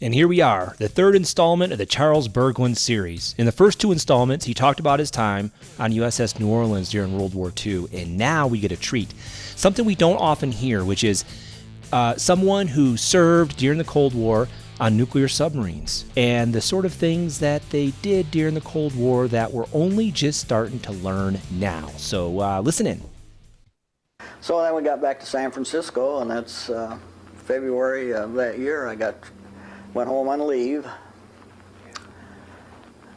And here we are, the third installment of the Charles Berglund series. In the first two installments, he talked about his time on USS New Orleans during World War II, and now we get a treat. Something we don't often hear, which is someone who served during the Cold War on nuclear submarines, and the sort of things that they did during the Cold War that we're only just starting to learn now. So listen in. So then we got back to San Francisco, and that's February of that year. Went home on leave,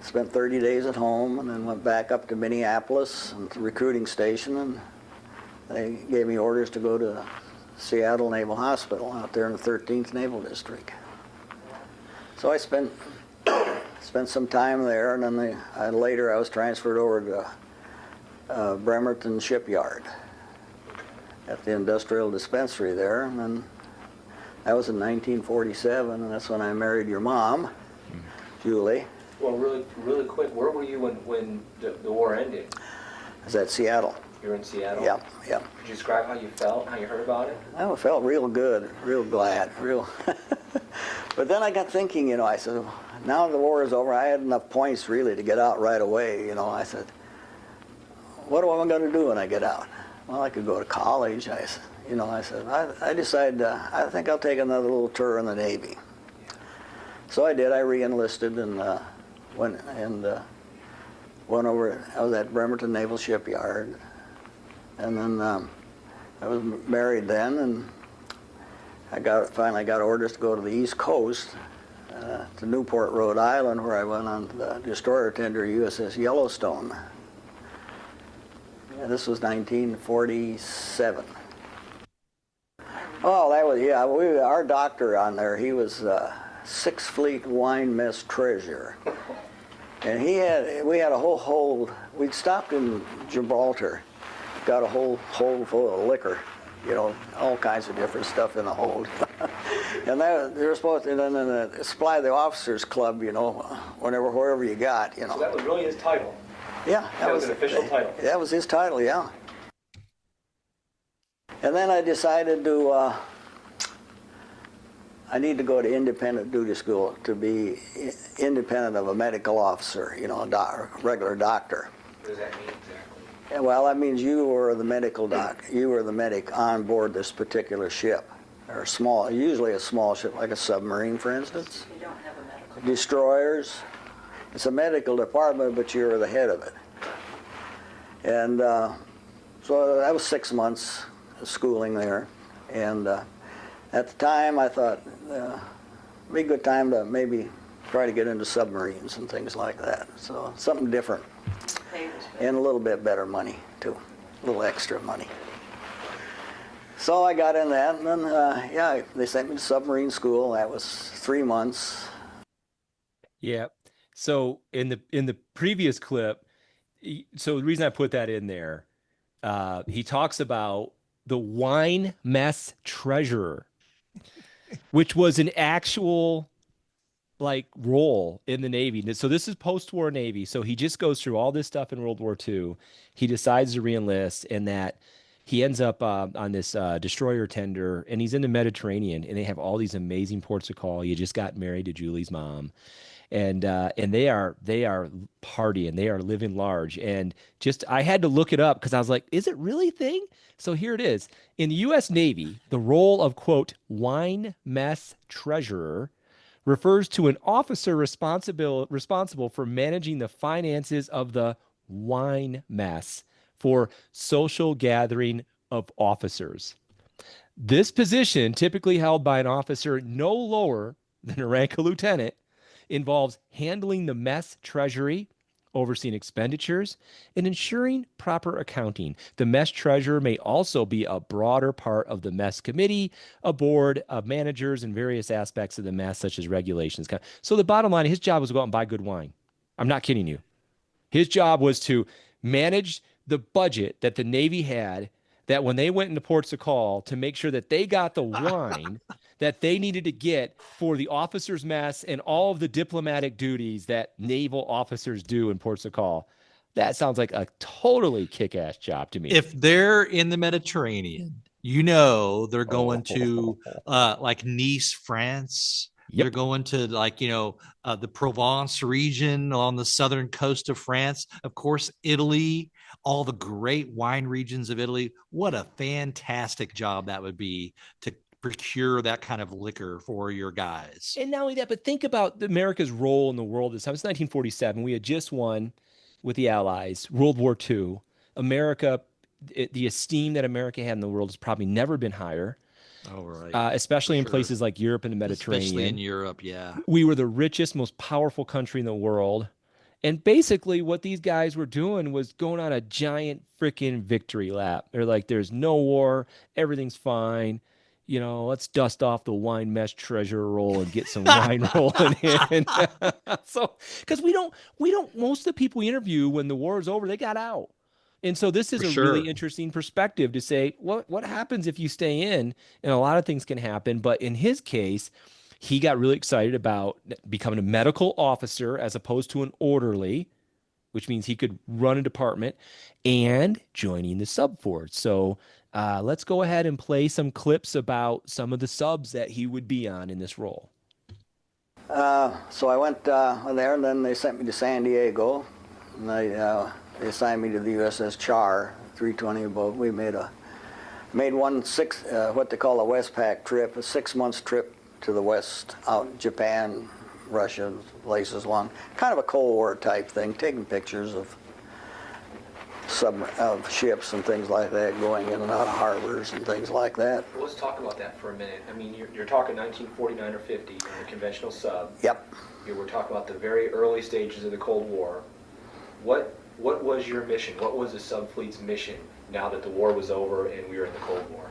spent 30 days at home, and then went back up to Minneapolis and the recruiting station, and they gave me orders to go to Seattle Naval Hospital out there in the 13th Naval District. So I spent some time there, and then later I was transferred over to Bremerton Shipyard at the industrial dispensary there, and then that was in 1947, and that's when I married your mom, Julie. Well, really quick, where were you when the war ended? I was at Seattle. You were in Seattle? Yeah. Could you describe how you felt, how you heard about it? I felt real good, real glad, real. But then I got thinking, I said, now the war is over, I had enough points really to get out right away, I said, what am I going to do when I get out? Well, I could go to college, I said, I decided, I think I'll take another little tour in the Navy. So I did. I re-enlisted and went over. I was at Bremerton Naval Shipyard, and then I was married then, and I finally got orders to go to the East Coast, to Newport, Rhode Island, where I went on the destroyer tender USS Yellowstone. And this was 1947. Oh, that was, yeah, our doctor on there, he was Sixth Fleet Wine Mess Treasurer. And we had a whole hold, we'd stopped in Gibraltar, got a whole hold full of liquor, all kinds of different stuff in the hold. And they were supposed to then supply the officers club, wherever you got, So that was really his title? Yeah. That was an official title? That was his title, yeah. And then I decided I need to go to independent duty school to be independent of a medical officer, a regular doctor. What does that mean exactly? Yeah, well, that means you were the medical doc. You were the medic on board this particular ship, or usually a small ship, like a submarine, for instance. You don't have a medical. Destroyers. It's a medical department, but you're the head of it. And so that was 6 months schooling there, and at the time I thought it'd be a good time to maybe try to get into submarines and things like that. So something different, and a little bit better money too, a little extra money. So I got in that, and then they sent me to submarine school. That was 3 months. Yeah. So in the previous clip, so the reason I put that in there, he talks about the wine mess treasurer, which was an actual role in the Navy. So this is post-war Navy. So he just goes through all this stuff in World War II. He decides to reenlist, and that he ends up on this destroyer tender, and he's in the Mediterranean, and they have all these amazing ports of call. You just got married to Julie's mom. And they are partying, they are living large. And I had to look it up because I was like, is it really a thing? So here it is. In the U.S. Navy, the role of, quote, wine mess treasurer refers to an officer responsible for managing the finances of the wine mess for social gathering of officers. This position, typically held by an officer no lower than a rank of lieutenant, involves handling the mess treasury, overseeing expenditures, and ensuring proper accounting. The mess treasurer may also be a broader part of the mess committee, a board of managers, and various aspects of the mess, such as regulations. So the bottom line, his job was to go out and buy good wine. I'm not kidding you. His job was to manage the budget that the Navy had, that when they went into ports of call, to make sure that they got the wine that they needed to get for the officers' mess and all of the diplomatic duties that naval officers do in ports of call. That sounds like a totally kick-ass job to me. If they're in the Mediterranean, they're going to like Nice, France, They're Yep. going to the Provence region on the southern coast of France. Of course, Italy, all the great wine regions of Italy. What a fantastic job that would be to procure that kind of liquor for your guys. And not only that, but think about America's role in the world this time. It's 1947. We had just won with the Allies, World War II. America, the esteem that America had in the world has probably never been higher, All right. For especially in sure. places like Europe and the Especially in Mediterranean. Europe. Yeah. We were the richest, most powerful country in the world. And basically, what these guys were doing was going on a giant freaking victory lap. They're like, there's no war, everything's fine. Let's dust off the wine mesh treasure roll and get some wine rolling in. So, because most of the people we interview when the war is over, they got out. And so this is For a really sure. interesting perspective to say, what happens if you stay in? And a lot of things can happen. But in his case, he got really excited about becoming a medical officer as opposed to an orderly, which means he could run a department and joining the sub force. So let's go ahead and play some clips about some of the subs that he would be on in this role. So I went there, and then they sent me to San Diego, and they assigned me to the USS Char 320 boat. We made what they call a Westpac trip, a 6 month trip to the west, out in Japan, Russia, places along, kind of a Cold War type thing, taking pictures of ships and things like that going in and out of harbors and things like that. Well, let's talk about that for a minute. I mean, you're talking 1949 or 50 on a conventional sub. Yep. We're talking about the very early stages of the Cold War. What was your mission? What was the subfleet's mission now that the war was over and we were in the Cold War?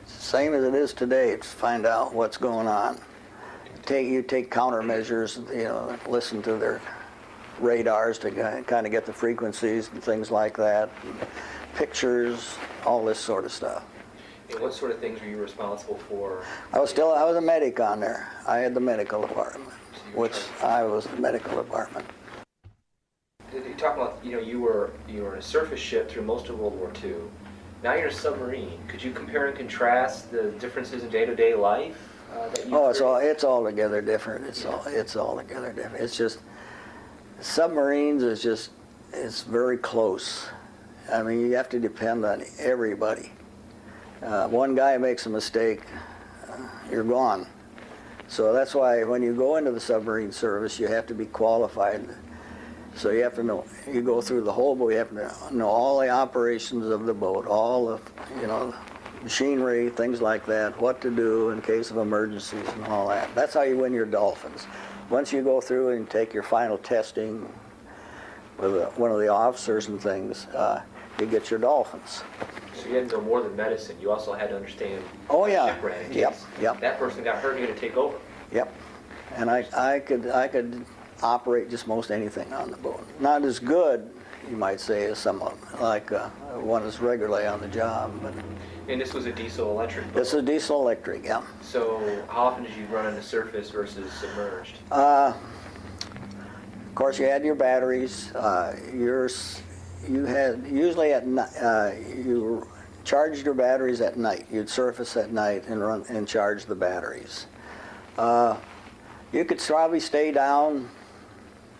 Same as it is today, to find out what's going on. You take countermeasures, listen to their radars to kind of get the frequencies and things like that, and pictures, all this sort of stuff. And what sort of things were you responsible for? I was a medic on there. I had the medical department, I was the medical department. You talk about, you were in a surface ship through most of World War II. Now you're a submarine. Could you compare and contrast the differences in day-to-day life that you? Oh, it's altogether different. It's altogether different. It's just submarines it's very close. I mean, you have to depend on everybody. One guy makes a mistake, you're gone. So that's why when you go into the submarine service, you have to be qualified. So you have to know, you go through the whole boat, you have to know all the operations of the boat, all the, machinery, things like that, what to do in case of emergencies and all that. That's how you win your dolphins. Once you go through and take your final testing with one of the officers and things, you get your dolphins. So you had to know more than medicine. You also had to understand. Oh yeah. Shipwreck. Yep. That person got hurt, you had to take over. Yep. And I could operate just most anything on the boat. Not as good, you might say, as someone like one is regularly on the job. But And this was a diesel-electric boat? this is diesel-electric, yeah. So how often did you run on the surface versus submerged? Of course, you had your batteries. You had usually at night. You charged your batteries at night. You'd surface at night and run and charge the batteries. You could probably stay down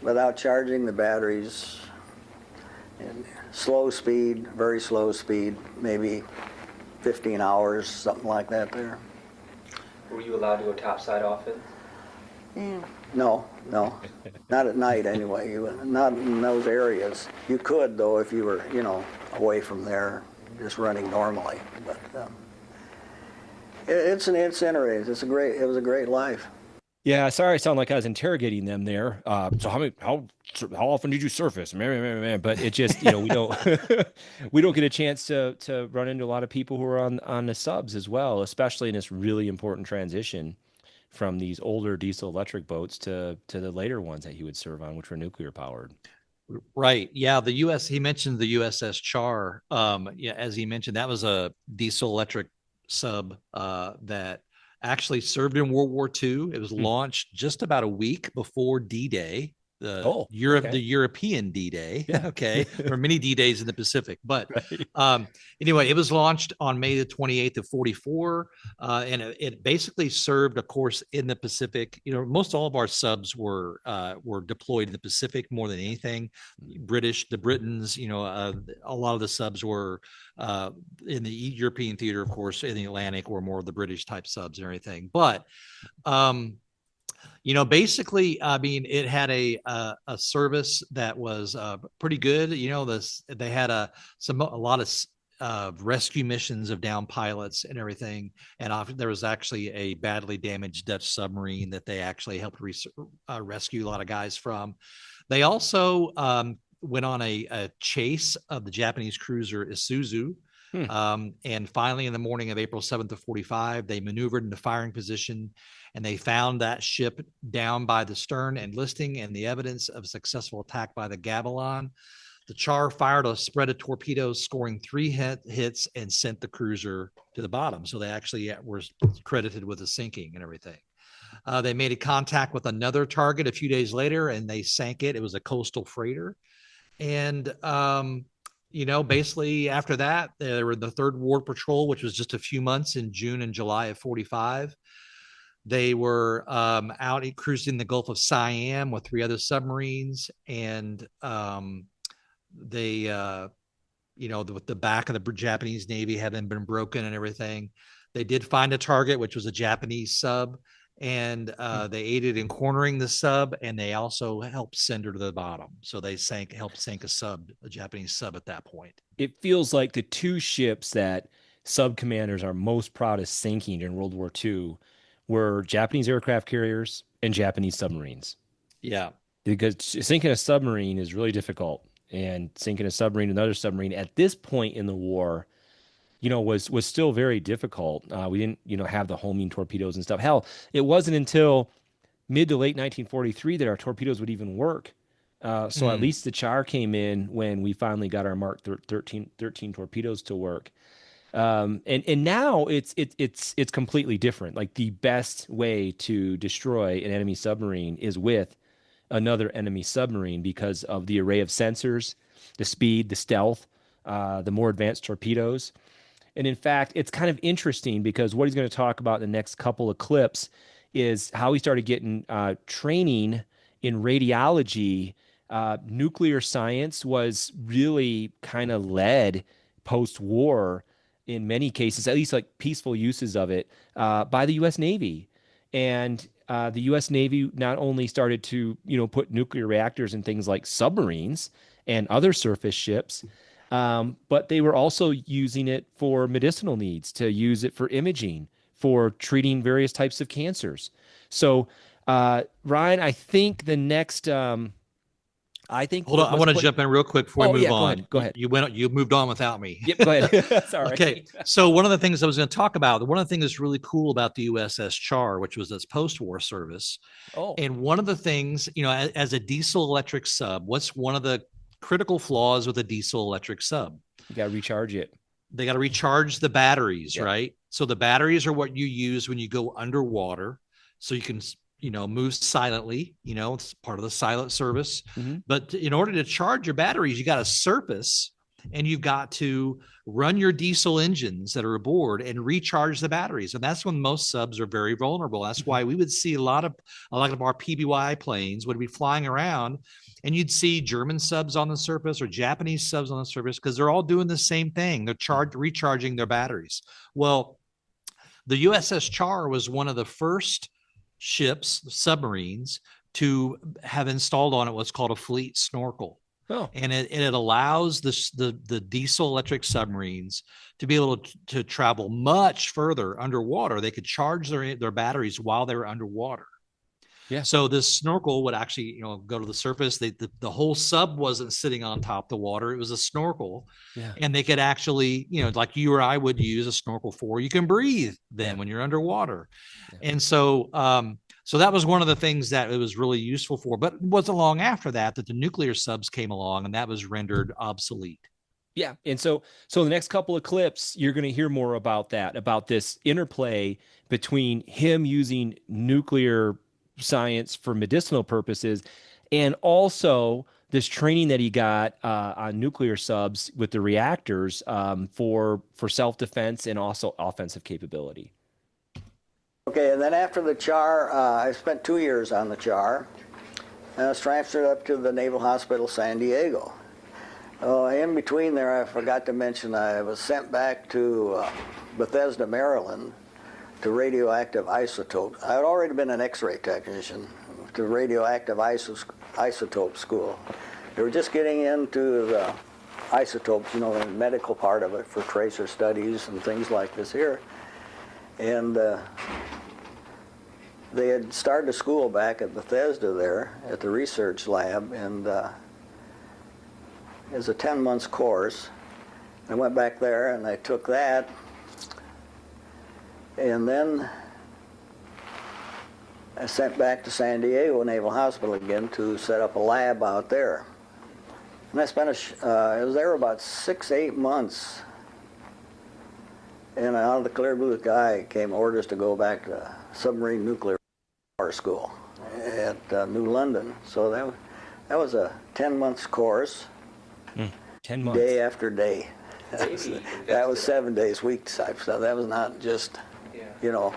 without charging the batteries in slow speed, very slow speed, maybe 15 hours, something like that there. Were you allowed to go topside often? No, not at night anyway. Not in those areas. You could though if you were, away from there, just running normally. But it's interesting. It was a great life. Yeah, sorry, I sound like I was interrogating them there. So how often did you surface? Man. But it just, we don't we don't get a chance to run into a lot of people who are on the subs as well, especially in this really important transition from these older diesel electric boats to the later ones that he would serve on, which were nuclear powered. Right. Yeah. He mentioned the USS Char. Yeah, as he mentioned, that was a diesel electric sub that actually served in World War II. It was launched just about a week before D-Day, Oh, okay. The European D-Day. Yeah. Okay, there were many D-Days in the Pacific, but Right. anyway, it was launched on May the 28th of 44, and it basically served a course in the Pacific. Most all of our subs were deployed in the Pacific more than anything. The Britons, a lot of the subs were in the European theater, of course, in the Atlantic, were more of the British type subs and everything. But basically, I mean, it had a service that was pretty good. They had a lot of rescue missions of downed pilots and everything. And often there was actually a badly damaged Dutch submarine that they actually helped rescue a lot of guys from. They also went on a chase of the Japanese cruiser Isuzu. And finally, in the morning of April 7th of 45, they maneuvered into firing position, and they found that ship down by the stern and listing and the evidence of a successful attack by the Gavilan. The Char fired a spread of torpedoes, scoring 3 hits and sent the cruiser to the bottom. So they actually were credited with the sinking and everything. They made a contact with another target a few days later, and they sank it. It was a coastal freighter. And basically after that, there were the Third Ward Patrol, which was just a few months in June and July of 45. They were out cruising the Gulf of Siam with 3 other submarines, and they, the back of the Japanese Navy hadn't been broken and everything. They did find a target, which was a Japanese sub, and they aided in cornering the sub, and they also helped send her to the bottom. So they helped sink a Japanese sub at that point. It feels like the 2 ships that sub commanders are most proud of sinking in World War II were Japanese aircraft carriers and Japanese submarines. Yeah. Because sinking a submarine is really difficult, and sinking a submarine, another submarine at this point in the war, was still very difficult. We didn't, have the homing torpedoes and stuff. Hell, it wasn't until mid to late 1943 that our torpedoes would even work. So at least the Char came in when we finally got our Mark 13 torpedoes to work. And now it's completely different. Like, the best way to destroy an enemy submarine is with another enemy submarine because of the array of sensors, the speed, the stealth, the more advanced torpedoes. And in fact, it's kind of interesting because what he's going to talk about in the next couple of clips is how he started getting training in radiology. Nuclear science was really kind of led post-war in many cases, at least like peaceful uses of it, by the U.S. Navy. And the U.S. Navy not only started to, put nuclear reactors in things like submarines and other surface ships, but they were also using it for medicinal needs, to use it for imaging, for treating various types of cancers. So, Ryan, I think the next, I think. Hold on, I want to jump in real quick before we move on. Go ahead. You moved on without me. Yep, go ahead. Sorry. Okay, so one of the things I was going to talk about, one of the things that's really cool about the USS Char, which was its post-war service, and one of the things, as a diesel electric sub, what's one of the critical flaws with a diesel electric sub? You got to recharge it. They got to recharge the batteries, right? So the batteries are what you use when you go underwater, so you can move silently. It's part of the silent service. But in order to charge your batteries, you got to surface, and you've got to run your diesel engines that are aboard and recharge the batteries. And that's when most subs are very vulnerable. That's why we would see a lot of our PBY planes would be flying around, and you'd see German subs on the surface or Japanese subs on the surface, because they're all doing the same thing. They're recharging their batteries. Well, the USS Char was one of the first submarines to have installed on it what's called a fleet snorkel. And it allows the diesel electric submarines to be able to travel much further underwater. They could charge their batteries while they were underwater. Yeah. So this snorkel would actually, go to the surface. The whole sub wasn't sitting on top of the water. It was a snorkel. Yeah. And they could actually, like you or I would use a snorkel for, you can breathe then when you're underwater. Yeah. And so that was one of the things that it was really useful for. But it wasn't long after that the nuclear subs came along, and that was rendered obsolete. Yeah. And so the next couple of clips, you're going to hear more about that, about this interplay between him using nuclear science for medicinal purposes and also this training that he got on nuclear subs with the reactors for self-defense and also offensive capability. Okay, and then after the CHAR, I spent 2 years on the CHAR, and I was transferred up to the Naval Hospital San Diego. In between there, I forgot to mention I was sent back to Bethesda, Maryland, to radioactive isotopes. I had already been an X-ray technician to radioactive isotope school. They were just getting into the isotopes, you know, the medical part of it for tracer studies and things like this here. And they had started a school back at Bethesda there at the research lab, and it was a 10-month course. I went back there and I took that, and then I sent back to San Diego Naval Hospital again to set up a lab out there. And I spent I was there about 6-8 months. And out of the clear blue sky came orders to go back to submarine nuclear power school at New London. So that was a 10-month course. 10 months. Day after day. That was 7 days a week type stuff. That was not just, you know,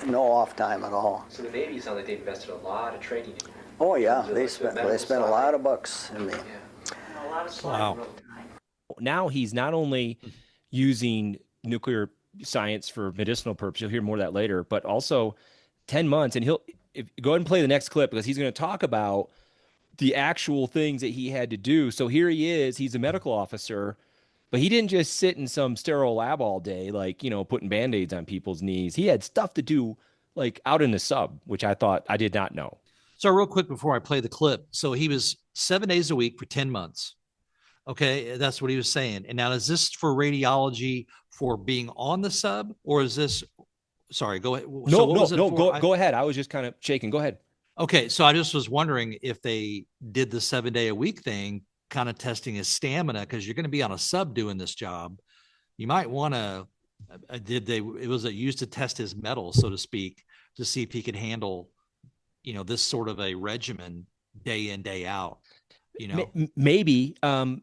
no off time at all. So the Navy sounds like they invested a lot of training in you. Oh yeah, they spent a lot of bucks in me. Yeah. A lot of Wow. Now he's not only using nuclear science for medicinal purposes, you'll hear more of that later, but also 10 months, and go ahead and play the next clip because he's going to talk about the actual things that he had to do. So here he is, he's a medical officer, but he didn't just sit in some sterile lab all day, like, you know, putting Band-Aids on people's knees. He had stuff to do like out in the sub, which I did not know. So real quick before I play the clip. So he was 7 days a week for 10 months. Okay. That's what he was saying. And now is this for radiology for being on the sub, or is this, sorry, go ahead. Go ahead. I was just kind of shaking. Go ahead. Okay. So I just was wondering if they did the 7 day a week thing, kind of testing his stamina, because you're going to be on a sub doing this job. You might want to, was it used to test his mettle, so to speak, to see if he could handle, you know, this sort of a regimen day in, day out, you know? Maybe.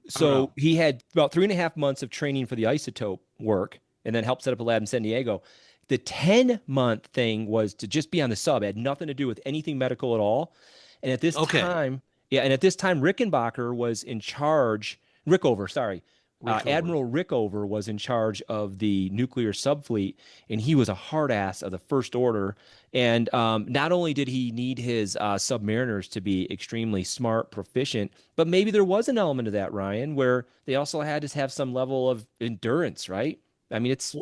So he had about 3.5 months of training for the isotope work and then helped set up a lab in San Diego. The 10-month thing was to just be on the sub. It had nothing to do with anything medical at all. And at this time, Rickenbacker was in charge, Rickover, sorry. Admiral Rickover was in charge of the nuclear subfleet, and he was a hard ass of the First Order. And not only did he need his submariners to be extremely smart, proficient, but maybe there was an element of that, Ryan, where they also had to have some level of endurance, right? I mean, it's...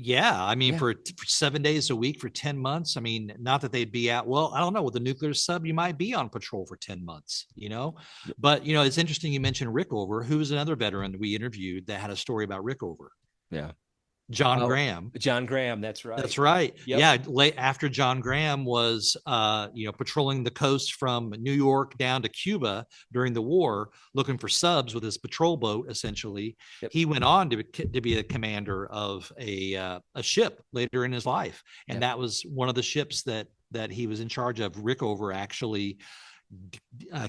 Yeah. I mean, for 7 days a week for 10 months, I mean, not that they'd be out. Well, I don't know. With the nuclear sub, you might be on patrol for 10 months, you know? But, you know, it's interesting you mentioned Rickover, who was another veteran we interviewed that had a story about Rickover. Yeah. John Graham. John Graham, that's right. That's right. Yep. Yeah, late after John Graham was, patrolling the coast from New York down to Cuba during the war, looking for subs with his patrol boat. Essentially, he went on to be the commander of a ship later in his life, and that was one of the ships that he was in charge of. Rickover actually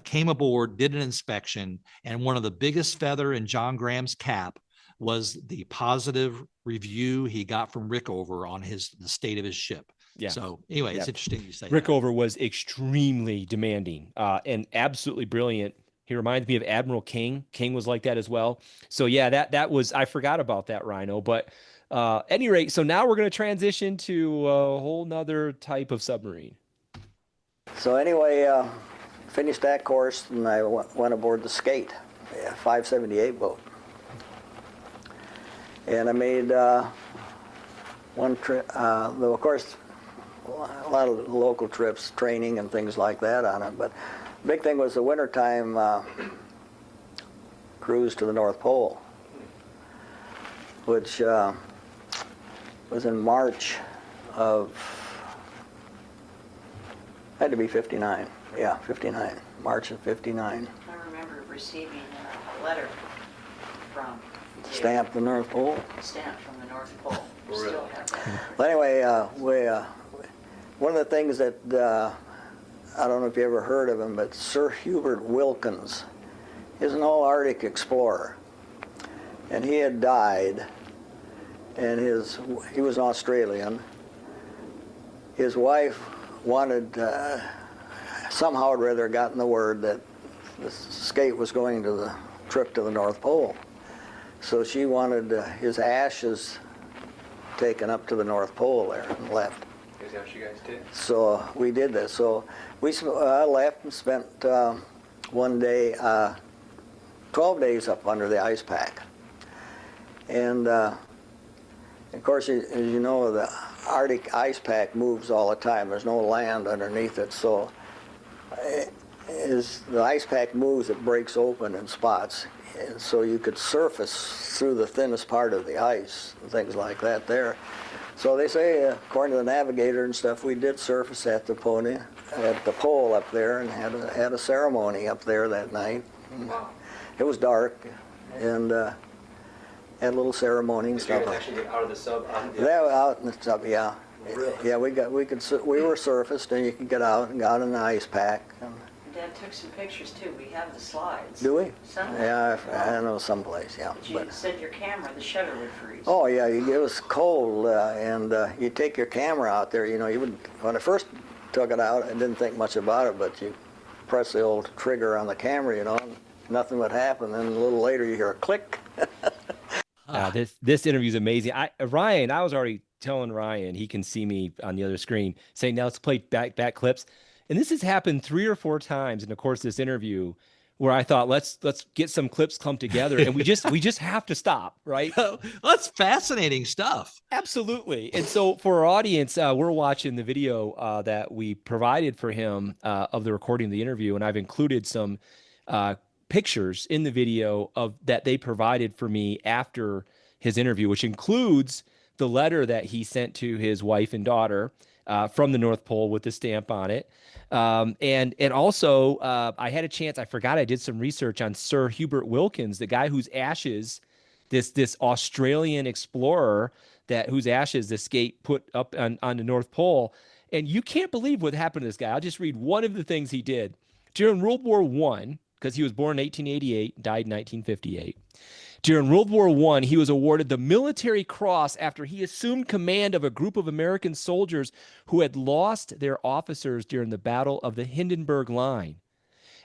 came aboard, did an inspection, and one of the biggest feather in John Graham's cap was the positive review he got from Rickover on the state of his ship. Yeah. So anyway, it's interesting you say Rickover was extremely demanding and absolutely brilliant. He reminds me of Admiral King. King was like that as well. So yeah, that was, I forgot about that, Rhino. But at any rate, so now we're going to transition to a whole nother type of submarine. So anyway, finished that course, and I went aboard the Skate, 578 boat. And I made one trip, though of course a lot of local trips, training and things like that on it, but the big thing was the wintertime cruise to the North Pole, which was in March of, had to be 59, yeah, 59, March of 59. I remember receiving a letter from Stamped the North Pole? Stamped from the North Pole. We still have that. Well, anyway, one of the things that I don't know if you ever heard of him, but Sir Hubert Wilkins is an all-Arctic explorer. And he had died, and he was Australian. His wife wanted, somehow or rather gotten the word that the skate was going to the trip to the North Pole. So she wanted his ashes taken up to the North Pole there and left. Is that what you guys did? So we did that. So we left and spent one day, 12 days up under the ice pack. And of course, as you know, the Arctic ice pack moves all the time. There's no land underneath it. So as the ice pack moves, it breaks open in spots. And so you could surface through the thinnest part of the ice and things like that there. So they say, according to the navigator and stuff, we did surface at the pole up there, and had a ceremony up there that night. Wow. It was dark, and had a little ceremony and Did you stuff. guys actually get out of the sub? That out in the sub, yeah. Really? Yeah, we were surfaced, and you could get out and got in the ice pack. Dad took some pictures too. We have the slides. Do we? Somewhere. Yeah, I know someplace, yeah. But you said your camera, the shutter would freeze. Oh yeah, it was cold, and you take your camera out there. You know, when I first took it out, I didn't think much about it, but you press the old trigger on the camera, you know, and nothing would happen. Then a little later, you hear a click. This interview is amazing. Ryan, I was already telling Ryan, he can see me on the other screen, saying, now let's play back clips. And this has happened 3 or 4 times in the course of this interview, where I thought, let's get some clips clumped together, and we just have to stop, right? That's fascinating stuff. Absolutely. And so for our audience, we're watching the video that we provided for him of the recording of the interview, and I've included some pictures in the video of that they provided for me after his interview, which includes the letter that he sent to his wife and daughter from the North Pole with the stamp on it. And also, I had a chance, I forgot I did some research on Sir Hubert Wilkins, the guy whose ashes, this Australian explorer whose ashes the skate put up on the North Pole. And you can't believe what happened to this guy. I'll just read one of the things he did. During World War I, because he was born in 1888, died in 1958. During World War I, he was awarded the Military Cross after he assumed command of a group of American soldiers who had lost their officers during the Battle of the Hindenburg Line,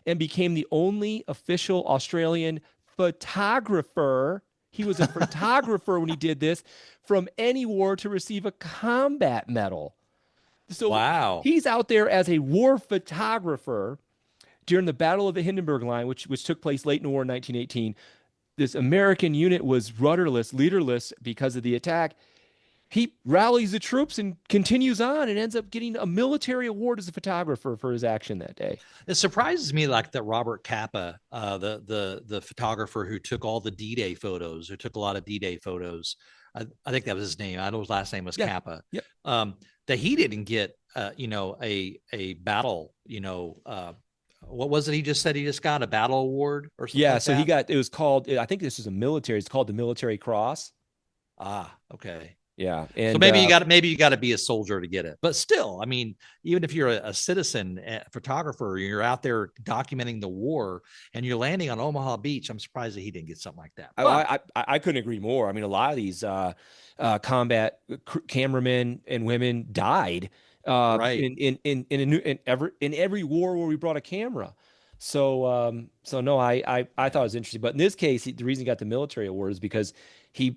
and became the only official Australian photographer. He was a photographer when he did this, from any war to receive a combat medal. So Wow. He's out there as a war photographer during the Battle of the Hindenburg Line, which took place late in the war in 1918. This American unit was rudderless, leaderless because of the attack. He rallies the troops and continues on and ends up getting a military award as a photographer for his action that day. It surprises me, like that Robert Capa, the photographer who took all the D-Day photos, who took a lot of D-Day photos. I think that was his name. I know his last name was Capa. Yep. That he didn't get, a battle, what was it? He just said he just got a battle award or something. Yeah, like so that? it was called, I think this is a military, it's called the Military Cross. Okay. Yeah. And So maybe you got to be a soldier to get it, but still, I mean, even if you're a citizen photographer, you're out there documenting the war and you're landing on Omaha Beach. I'm surprised that he didn't get something like that. I couldn't agree more. I mean, a lot of these combat cameramen and women died Right. in every war where we brought a camera. So no, I thought it was interesting. But in this case, the reason he got the military award is because he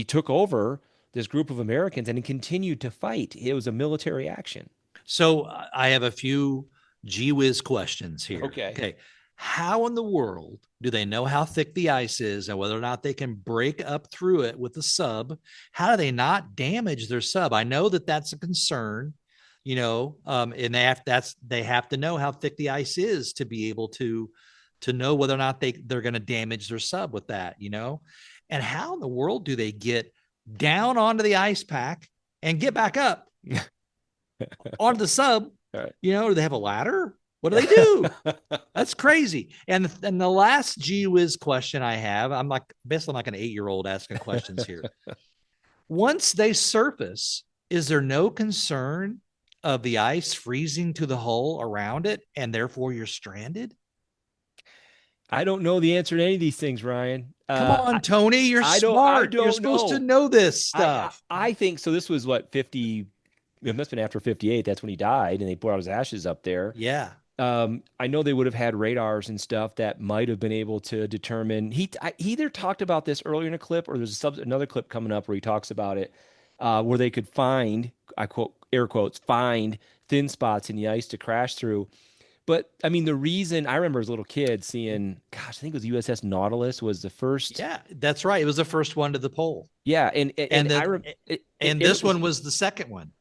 took over this group of Americans and he continued to fight. It was a military action. So I have a few gee whiz questions here. Okay. How in the world do they know how thick the ice is and whether or not they can break up through it with the sub? How do they not damage their sub? I know that that's a concern, and they have to know how thick the ice is to be able to know whether or not they're going to damage their sub with that, and how in the world do they get down onto the ice pack and get back up onto the sub? Right. Do they have a ladder? What do they do? That's crazy. And the last gee whiz question I have, I'm basically like an 8-year-old asking questions here. Once they surface, is there no concern of the ice freezing to the hull around it, and therefore you're stranded? I don't know the answer to any of these things, Ryan. Come on, Tony, you're I don't. I smart. You're don't supposed to know. know this I, I stuff. I think so. This was what 50. It must have been after 58. That's when he died, and they brought his ashes up there. Yeah. I know they would have had radars and stuff that might have been able to determine. He either talked about this earlier in a clip, or there's another clip coming up where he talks about it, where they could find, I quote, air quotes, find thin spots in the ice to crash through. But I mean, the reason I remember as a little kid seeing, gosh, I think it was USS Nautilus was the first. Yeah, that's right. It was the first one to the pole. Yeah, and This one was the second one.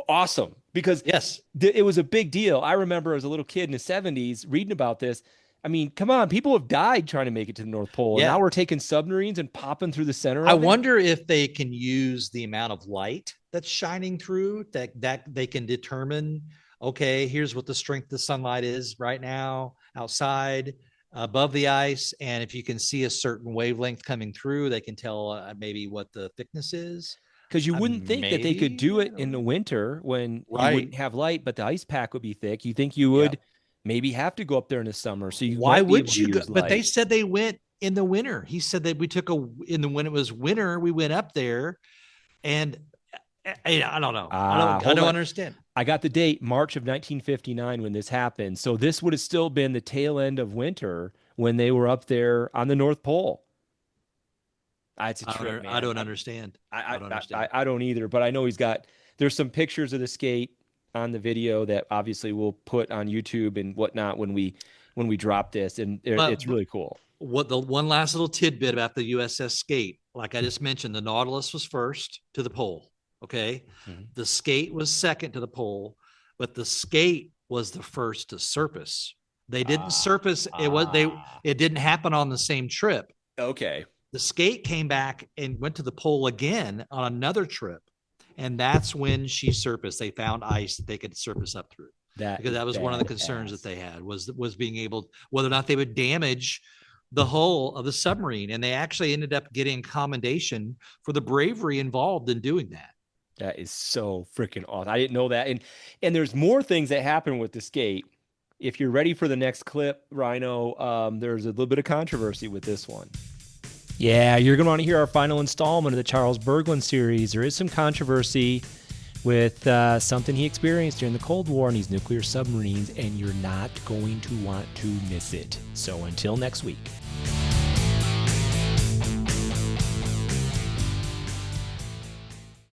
awesome because Yes. it was a big deal. I remember as a little kid in the 70s reading about this. I mean, come on, people have died trying to make it to the North Pole. Yeah. And now we're taking submarines and popping through the center I of it. wonder if they can use the amount of light that's shining through that they can determine, okay, here's what the strength of the sunlight is right now outside above the ice. And if you can see a certain wavelength coming through, they can tell maybe what the thickness is. Because you wouldn't think that they could do it maybe. in the winter when you Right. wouldn't have light, but the ice pack would be thick. You think you would maybe have to go up there in the summer. So you Why might be would able to you go? use But they light. said they went in the winter. He said that we took when it was winter, we went up there, and I don't know. I hold don't on. understand. I got the date, March of 1959, when this happened. So this would have still been the tail end of winter when they were up there on the North Pole. It's a trip, man. I don't understand. I don't understand. I don't either, but I know there's some pictures of the skate on the video that obviously we'll put on YouTube and whatnot when we drop this, and it's really cool. What the one last little tidbit about the USS Skate, like I just mentioned, the Nautilus was first to the pole. Okay. Mm-hmm. The Skate was second to the pole, but the Skate was the first to surface. They didn't surface. It didn't happen on the same trip. Okay. The Skate came back and went to the pole again on another trip. And that's when she surfaced. They found ice that they could surface up through. Because that was one of the concerns that they had was being able, whether or not they would damage the hull of the submarine. And they actually ended up getting commendation for the bravery involved in doing that. That is so freaking awesome. I didn't know that. And there's more things that happen with the Skate. If you're ready for the next clip, Rhino, there's a little bit of controversy with this one. Yeah, you're going to want to hear our final installment of the Charles Berglund series. There is some controversy with something he experienced during the Cold War and these nuclear submarines, and you're not going to want to miss it. So until next week.